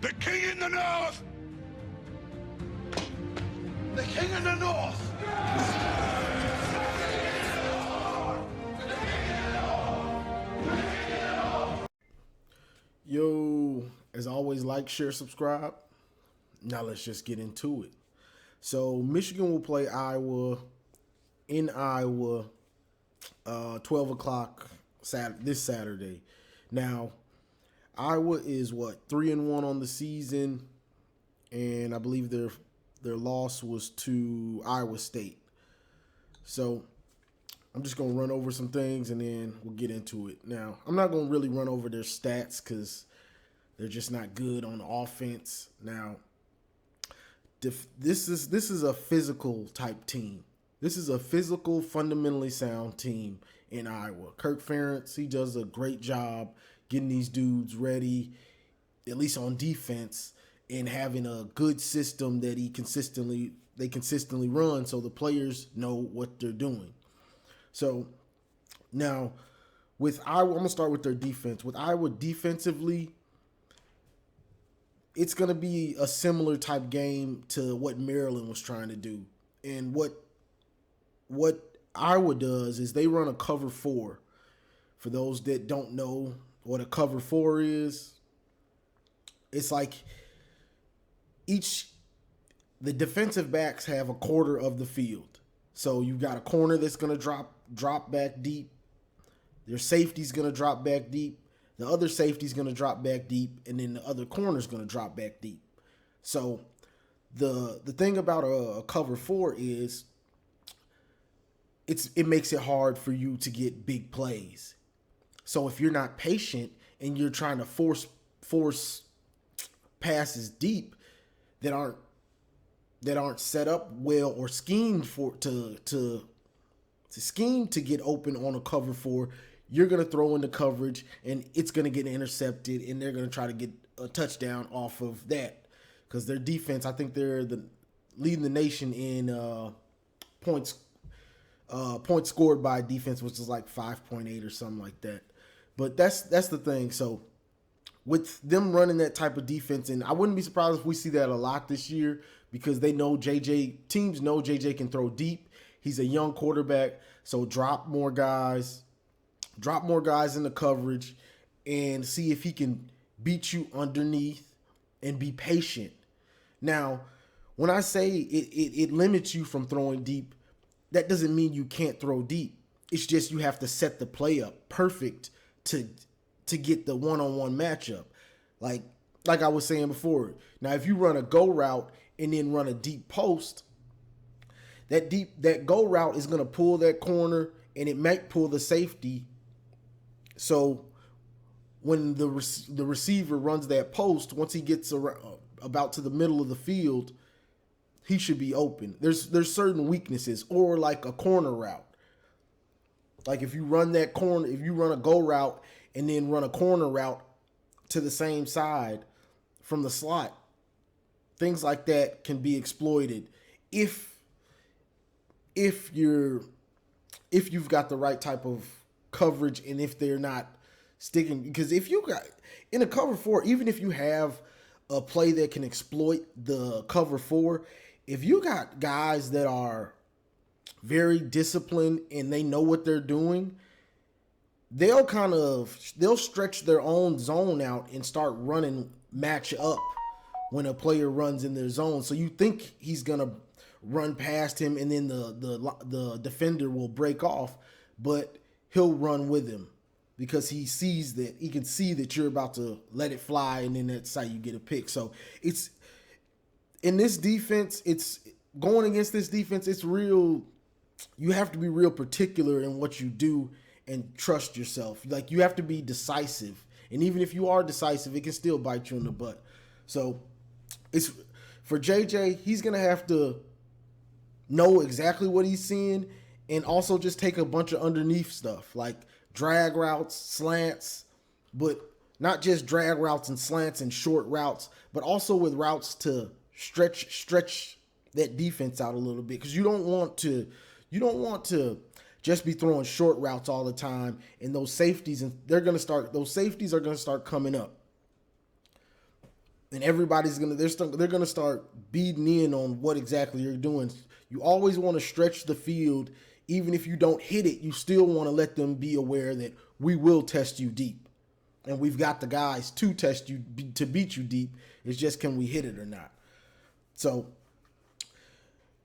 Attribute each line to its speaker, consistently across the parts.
Speaker 1: The king in the north! The king in the north!
Speaker 2: Yo, as always, like, share, subscribe. Now let's just get into it. So Michigan will play Iowa in Iowa, 12 o'clock this Saturday. Now, Iowa is what, 3-1 on the season, and I believe their loss was to Iowa State. So I'm just going to run over some things and then we'll get into it. Now, I'm not going to really run over their stats because they're just not good on offense. Now, this is a physical type team. This is a physical, fundamentally sound team in Iowa. Kirk Ferentz, he does a great job getting these dudes ready, at least on defense, and having a good system that they consistently run so the players know what they're doing. So now with Iowa, I'm going to start with their defense. With Iowa defensively, it's going to be a similar type game to what Maryland was trying to do. And what Iowa does is they run a cover 4. For those that don't know what a cover 4 is, it's like the defensive backs have a quarter of the field. So you've got a corner that's going to drop back deep. Their safety's going to drop back deep. The other safety's going to drop back deep, and then the other corner's going to drop back deep. So the thing about a cover 4 is it makes it hard for you to get big plays. So if you're not patient and you're trying to force passes deep that aren't set up well or schemed to scheme to get open on a cover 4, you're going to throw in the coverage and it's going to get intercepted and they're going to try to get a touchdown off of that because their defense, I think they're leading the nation in points scored by defense, which is like 5.8 or something like that. But that's the thing. So with them running that type of defense, and I wouldn't be surprised if we see that a lot this year because teams know JJ can throw deep. He's a young quarterback, so drop more guys in the coverage and see if he can beat you underneath and be patient. Now, when I say it limits you from throwing deep, that doesn't mean you can't throw deep. It's just you have to set the play up perfect to get the one-on-one matchup. Like I was saying before. Now, if you run a go route and then run a deep post, that go route is going to pull that corner and it might pull the safety. So when the receiver runs that post, once he gets about to the middle of the field, he should be open. There's certain weaknesses, or like a corner route. Like if you run a go route and then run a corner route to the same side from the slot, things like that can be exploited if you've got the right type of coverage and if they're not sticking. Because if you got in a cover 4, even if you have a play that can exploit the cover 4, if you got guys that are very disciplined and they know what they're doing, they'll stretch their own zone out and start running match up when a player runs in their zone. So you think he's gonna run past him and then the defender will break off, but he'll run with him because he can see that you're about to let it fly, and then that's how you get a pick. So it's in this defense, it's going against this defense, it's real. You have to be real particular in what you do and trust yourself. Like, you have to be decisive. And even if you are decisive, it can still bite you in the butt. So it's for JJ, he's going to have to know exactly what he's seeing and also just take a bunch of underneath stuff like drag routes, slants, but not just drag routes and slants and short routes, but also with routes to stretch that defense out a little bit, because you don't want to just be throwing short routes all the time, and those safeties are going to start coming up. and everybody's they're gonna start beating in on what exactly you're doing. You always want to stretch the field, even if you don't hit it. You still want to let them be aware that we will test you deep, and we've got the guys to test you to beat you deep. It's just, can we hit it or not? So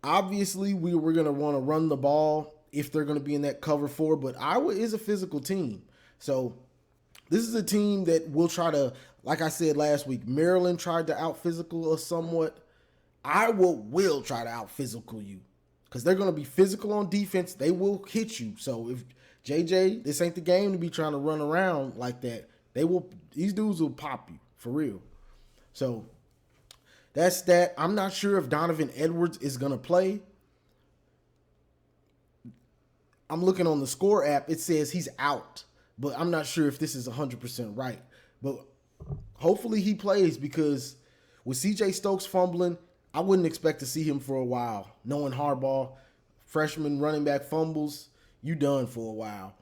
Speaker 2: obviously we're gonna want to run the ball if they're gonna be in that cover four. But Iowa is a physical team, so this is a team that will try to, like I said last week, Maryland tried to out-physical us somewhat. Iowa will try to out-physical you because they're going to be physical on defense. They will hit you. So if JJ, this ain't the game to be trying to run around like that. These dudes will pop you for real. So that's that. I'm not sure if Donovan Edwards is going to play. I'm looking on the score app. It says he's out. But I'm not sure if this is 100% right. But hopefully he plays, because with CJ Stokes fumbling, I wouldn't expect to see him for a while. Knowing Harbaugh, freshman running back fumbles, you done for a while.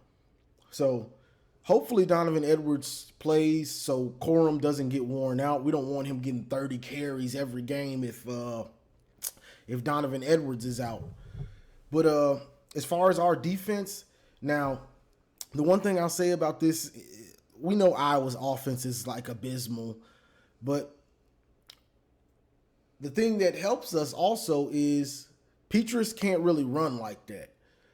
Speaker 2: So hopefully Donovan Edwards plays so Corum doesn't get worn out. We don't want him getting 30 carries every game if Donovan Edwards is out. But as far as our defense, now, the one thing I'll say about this, we know Iowa's offense is like abysmal, but the thing that helps us also is Petrus can't really run like that.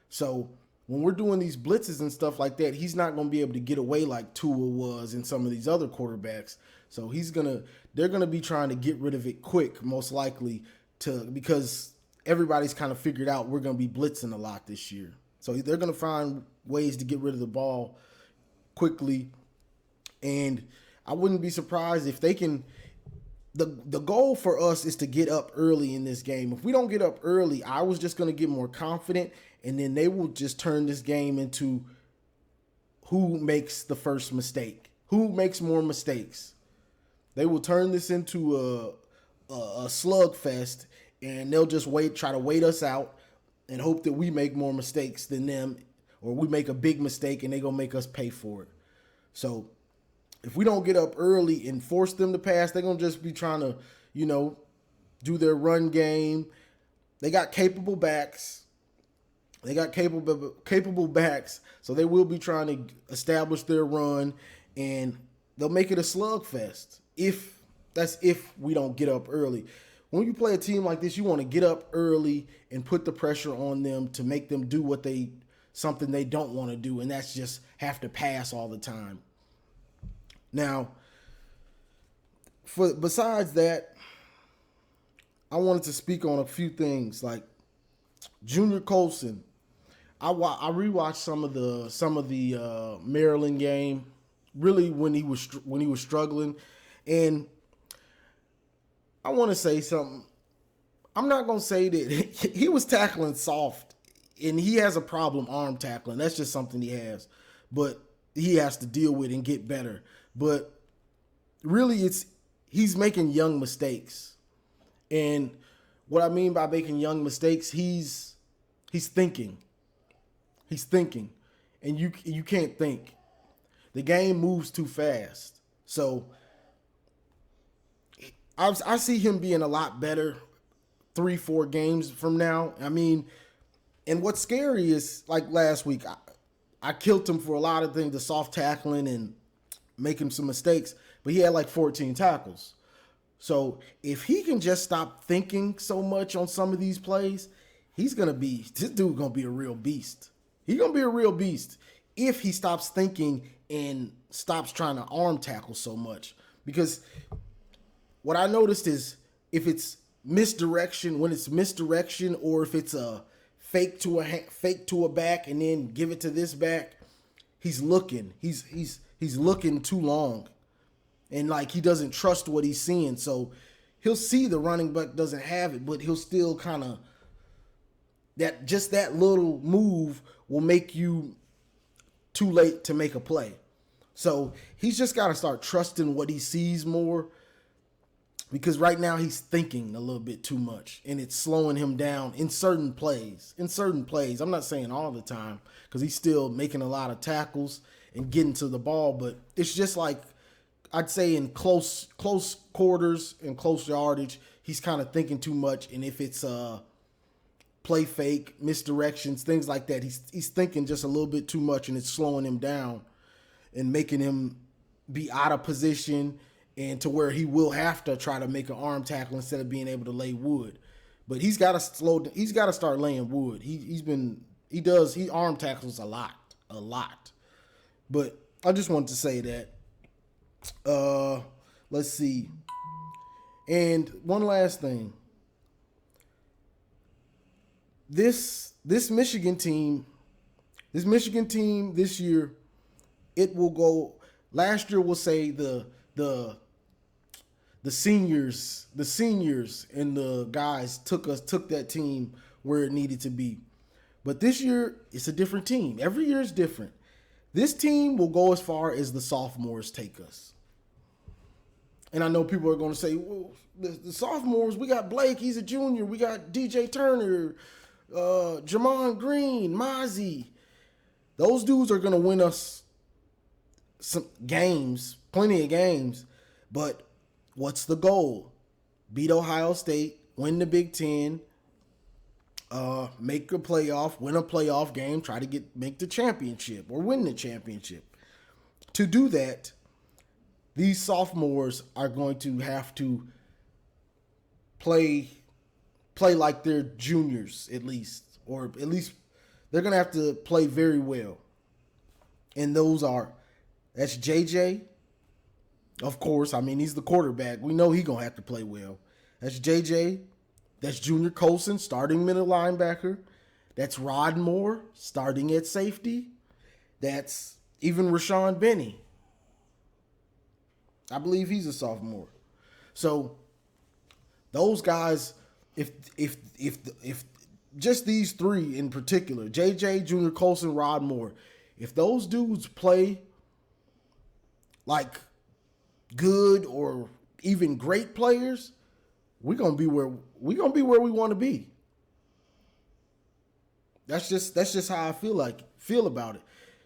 Speaker 2: So when we're doing these blitzes and stuff like that, he's not going to be able to get away like Tua was and some of these other quarterbacks. So they're going to be trying to get rid of it quick, most likely, because everybody's kind of figured out we're going to be blitzing a lot this year. So they're going to find ways to get rid of the ball quickly. And I wouldn't be surprised if they can. The goal for us is to get up early in this game. If we don't get up early, I was just going to get more confident, and then they will just turn this game into who makes the first mistake, who makes more mistakes. They will turn this into a slugfest, and they'll just try to wait us out and hope that we make more mistakes than them, or we make a big mistake and they're going to make us pay for it. So if we don't get up early and force them to pass, they're going to just be trying to, do their run game. They got capable backs. So they will be trying to establish their run, and they'll make it a slugfest if we don't get up early. When you play a team like this, you want to get up early and put the pressure on them to make them do something they don't want to do, and that's just have to pass all the time. Now, besides that, I wanted to speak on a few things like Junior Colson. I rewatched some of the Maryland game, really when he was struggling, and I want to say something. I'm not going to say that he was tackling soft, and he has a problem arm tackling. That's just something he has, but he has to deal with and get better. But really, he's making young mistakes. And what I mean by making young mistakes, he's thinking. He's thinking. And you can't think. The game moves too fast. So I see him being a lot better 3-4 games from now. I mean, and what's scary is, like last week, I killed him for a lot of things, the soft tackling and making some mistakes, but he had like 14 tackles. So if he can just stop thinking so much on some of these plays, this dude gonna be a real beast. He's gonna be a real beast if he stops thinking and stops trying to arm tackle so much. Because what I noticed is if it's misdirection, or if it's a fake to a back and then give it to this back, he's looking. He's looking too long, and like he doesn't trust what he's seeing. So he'll see the running back doesn't have it, but he'll still kind of that little move will make you too late to make a play. So he's just got to start trusting what he sees more, because right now he's thinking a little bit too much, and it's slowing him down in certain plays. I'm not saying all the time, because he's still making a lot of tackles and getting to the ball, but it's just like I'd say in close quarters and close yardage, he's kind of thinking too much. And if it's play fake, misdirections, things like that, he's thinking just a little bit too much, and it's slowing him down and making him be out of position, and to where he will have to try to make an arm tackle instead of being able to lay wood. But he's got to he's got to start laying wood. He arm tackles a lot. But I just wanted to say that. Let's see. And one last thing. This Michigan team this year, it will go. Last year, we'll say the seniors and the guys took that team where it needed to be. But this year, it's a different team. Every year is different. This team will go as far as the sophomores take us. And I know people are going to say, well, the sophomores, we got Blake, he's a junior. We got DJ Turner, Jamon Green, Mozzie. Those dudes are going to win us some games, plenty of games. But what's the goal? Beat Ohio State, win the Big Ten, make a playoff, win a playoff game, try to make the championship or win the championship. To do that, these sophomores are going to have to play like they're juniors at least, or at least they're going to have to play very well. And that's JJ. Of course, I mean, he's the quarterback. We know he's going to have to play well. That's JJ. That's Junior Colson, starting middle linebacker. That's Rod Moore, starting at safety. That's even Rashawn Benny. I believe he's a sophomore. So those guys, if just these three in particular, JJ, Junior Colson, Rod Moore, if those dudes play like good or even great players, we're gonna be where we want to be. That's just how I feel about it.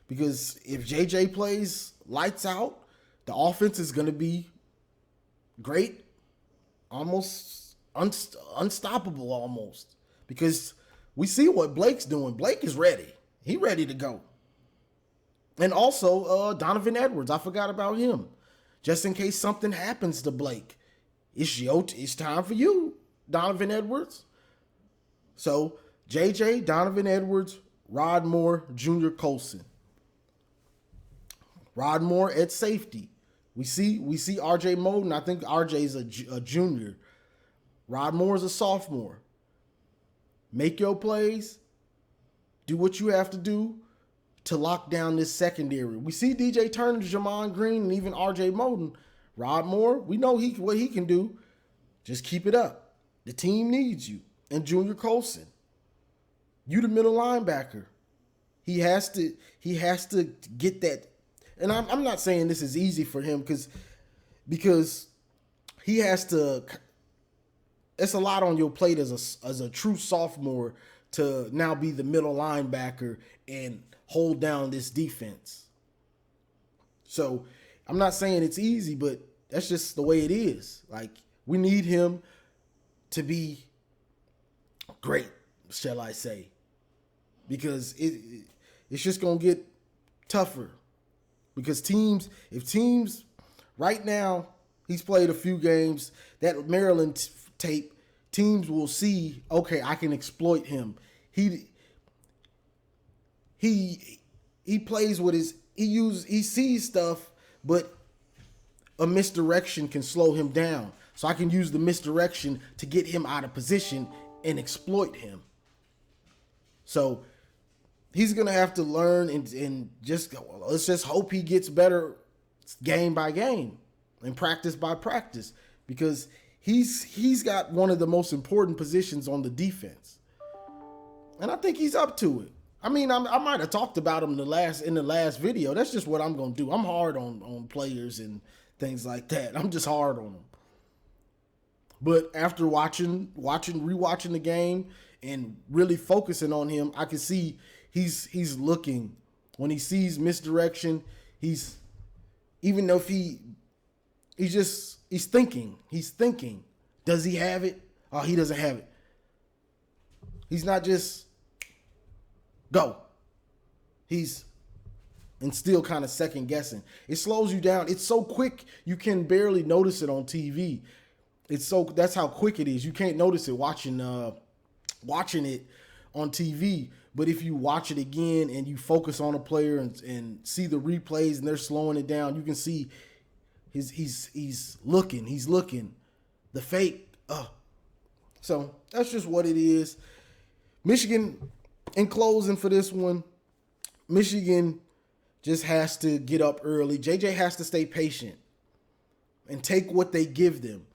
Speaker 2: Because if JJ plays lights out, the offense is gonna be great, almost unstoppable almost. Because we see what Blake's doing. Blake is ready. He ready to go. And also Donovan Edwards. I forgot about him. Just in case something happens to Blake. It's time for you, Donovan Edwards. So, JJ, Donovan Edwards, Rod Moore, Junior Colson. Rod Moore at safety. We see RJ Moden. I think RJ's a junior. Rod Moore's a sophomore. Make your plays. Do what you have to do to lock down this secondary. We see DJ Turner, Jamon Green, and even RJ Moden. Rod Moore, we know what he can do. Just keep it up. The team needs you. And Junior Colson, you the middle linebacker. He has to get that. And I'm not saying this is easy for him because he has to. It's a lot on your plate as a true sophomore to now be the middle linebacker and hold down this defense. So I'm not saying it's easy, but that's just the way it is. Like, we need him to be great, shall I say, because it's just going to get tougher. Because if teams right now, he's played a few games, that Maryland tape, teams will see, okay, I can exploit him. He plays with he sees stuff, but a misdirection can slow him down. So I can use the misdirection to get him out of position and exploit him. So he's going to have to learn and just let's just hope he gets better game by game and practice by practice, because he's got one of the most important positions on the defense. And I think he's up to it. I mean, I might have talked about him in the last video. That's just what I'm going to do. I'm hard on players and things like that. I'm just hard on them. But after rewatching the game and really focusing on him, I can see he's looking. When he sees misdirection, even though if he he's thinking. He's thinking. Does he have it? Oh, he doesn't have it. He's not just go. He's and still kind of second guessing. It slows you down. It's so quick you can barely notice it on TV. That's how quick it is. You can't notice it watching it on TV. But if you watch it again and you focus on a player and see the replays and they're slowing it down, you can see he's looking. The fake. So that's just what it is. Michigan, in closing for this one, Michigan just has to get up early. JJ has to stay patient and take what they give them.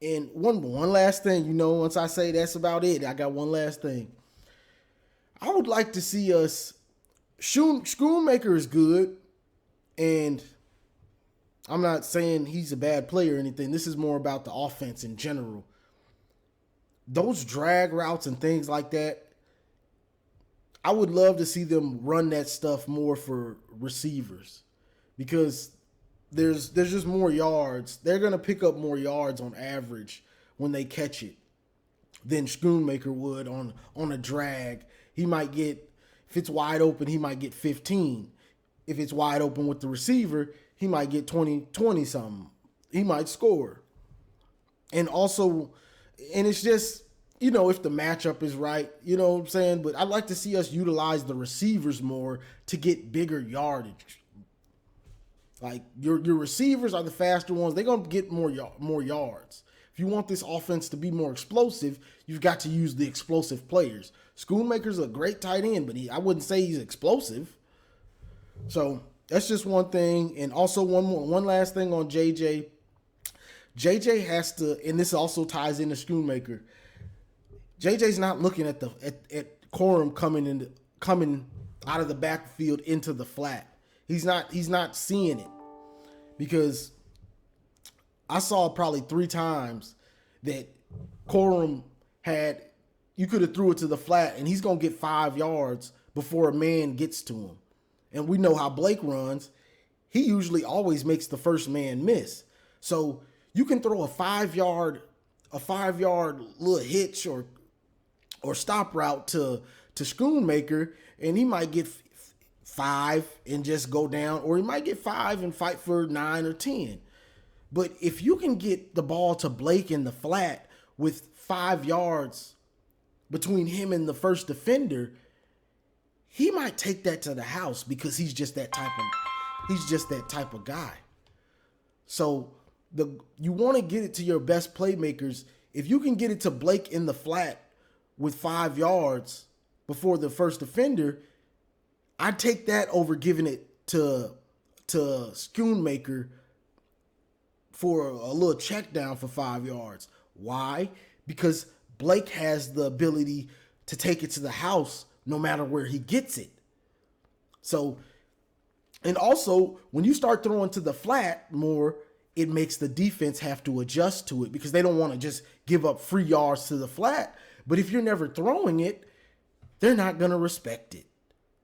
Speaker 2: And one last thing, once I say that's about it, I got one last thing. I would like to see us. Schoonmaker is good, and I'm not saying he's a bad player or anything. This is more about the offense in general. Those drag routes and things like that, I would love to see them run that stuff more for receivers because there's just more yards. They're going to pick up more yards on average when they catch it than Schoonmaker would on a drag. He might get, if it's wide open, he might get 15. If it's wide open with the receiver, he might get 20 something. He might score. And it's just, if the matchup is right, you know what I'm saying? But I'd like to see us utilize the receivers more to get bigger yardage. Like your receivers are the faster ones. They're going to get more yards. If you want this offense to be more explosive, you've got to use the explosive players. Schoonmaker's a great tight end, but I wouldn't say he's explosive. So that's just one thing. And also one last thing on JJ. JJ has to, and this also ties into Schoonmaker. JJ's not looking at Corum coming out of the backfield into the flat. He's not seeing it because I saw probably 3 times that Corum you could have threw it to the flat and he's going to get 5 yards before a man gets to him. And we know how Blake runs. He usually always makes the first man miss. So you can throw a 5-yard little hitch or stop route to Schoonmaker and he might get 5 and just go down, or he might get 5 and fight for 9 or 10. But if you can get the ball to Blake in the flat with 5 yards between him and the first defender, he might take that to the house because he's just that type of guy. So you want to get it to your best playmakers. If you can get it to Blake in the flat with 5 yards before the first defender, I'd take that over giving it to Schoonmaker for a little check down for 5 yards. Why? Because Blake has the ability to take it to the house no matter where he gets it. So, and also when you start throwing to the flat more, it makes the defense have to adjust to it because they don't want to just give up free yards to the flat. But if you're never throwing it, they're not going to respect it.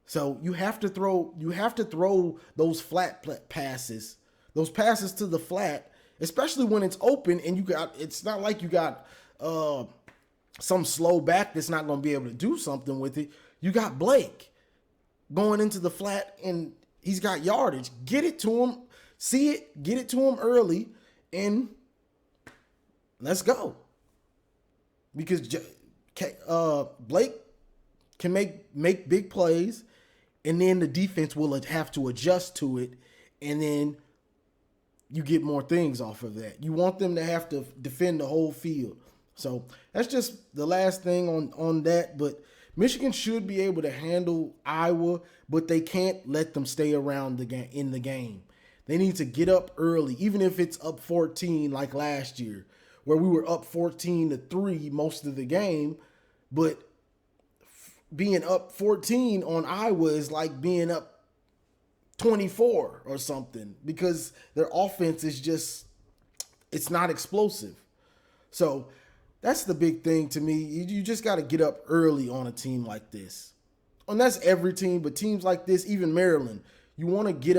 Speaker 2: So you have to throw those flat passes, those passes to the flat, especially when it's open and it's not like you got some slow back that's not going to be able to do something with it. You got Blake going into the flat and he's got yardage. Get it to him, see it, get it to him early, and let's go. Because Blake can make big plays, and then the defense will have to adjust to it, and then you get more things off of that. You want them to have to defend the whole field. So that's just the last thing on that. But Michigan should be able to handle Iowa, but they can't let them stay around in the game. They need to get up early, even if it's up 14 like last year, where we were up 14-3 most of the game. But being up 14 on Iowa is like being up 24 or something because their offense is just, it's not explosive. So that's the big thing to me. You just got to get up early on a team like this. And that's every team, but teams like this, even Maryland, You want to get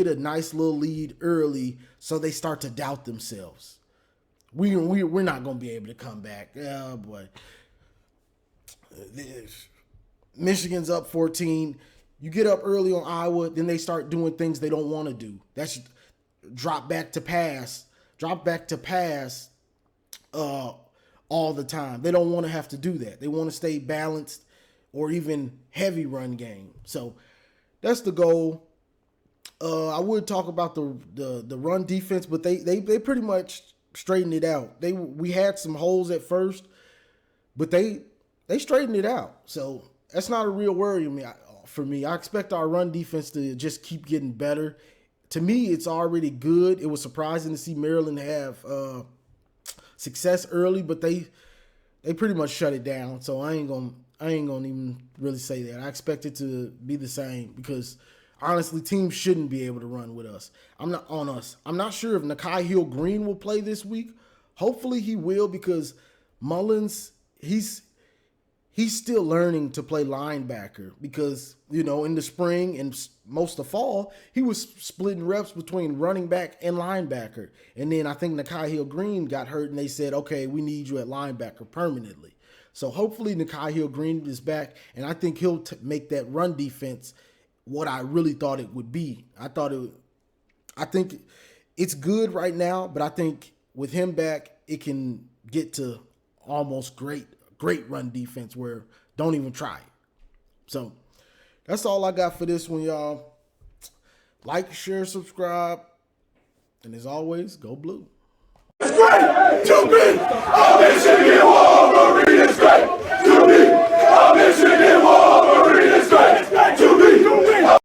Speaker 2: a nice little lead early so they start to doubt themselves. We're not going to be able to come back. Oh, boy. Michigan's up 14. You get up early on Iowa, then they start doing things they don't want to do. That's drop back to pass all the time. They don't want to have to do that. They want to stay balanced or even heavy run game. So that's the goal. I would talk about the run defense, but they pretty much straightened it out. We had some holes at first, but they straightened it out. So that's not a real worry for me. I expect our run defense to just keep getting better. To me, it's already good. It was surprising to see Maryland have success early, but they pretty much shut it down. So I ain't gonna even really say that. I expect it to be the same because honestly, teams shouldn't be able to run with us. I'm not sure if Nakai Hill-Green will play this week. Hopefully he will because Mullins, he's still learning to play linebacker because, in the spring and most of fall, he was splitting reps between running back and linebacker. And then I think Nakai Hill-Green got hurt and they said, okay, we need you at linebacker permanently. So hopefully Nakai Hill-Green is back, and I think he'll make that run defense what I really thought it would be. I think it's good right now, but I think with him back, it can get to almost great run defense where don't even try it. So that's all I got for this one, y'all. Like, share, subscribe, and as always, go blue.
Speaker 1: It's great to be a Michigan Wolverine. It's great to be a Michigan Wolverine.